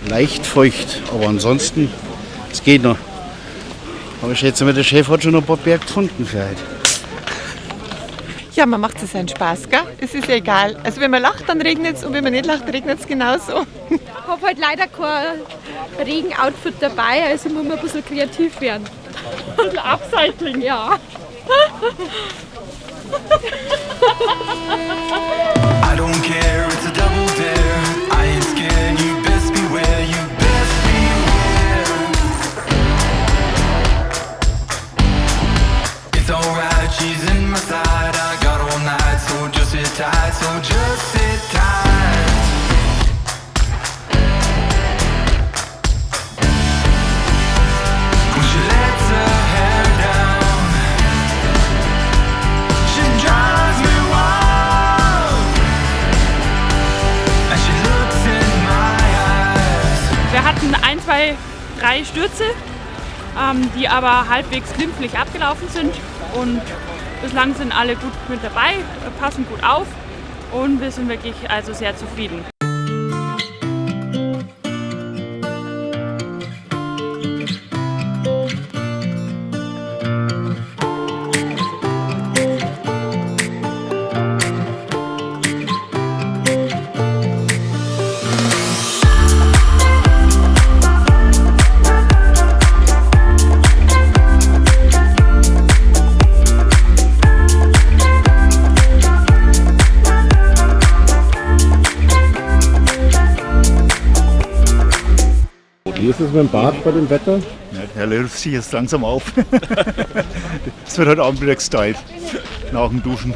leicht feucht, aber ansonsten, es geht noch. Aber ich schätze mal, der Chef hat schon ein paar Berg gefunden für heute. Ja, man macht sich seinen Spaß, gell? Es ist egal. Also wenn man lacht, dann regnet es und wenn man nicht lacht, regnet es genauso. Ich habe halt leider kein Regenoutfit dabei, also muss man ein bisschen kreativ werden. Ein bisschen Upcycling. Ja. I don't care, it's a double dare. I ain't scared, you best beware, you best beware. It's alright, she's in my side. I got all night, so just sit tight, so just sit tight. When she lets her hair down, she drives me wild. As she looks in my eyes. Wir hatten 1, 2, 3 Stürze, die aber halbwegs glimpflich abgelaufen sind. Und bislang sind alle gut mit dabei, passen gut auf und wir sind wirklich also sehr zufrieden. Wie ist es mit dem Bad bei dem Wetter? Ja, der löst sich jetzt langsam auf. Es wird heute Abend wieder gestylt, nach dem Duschen.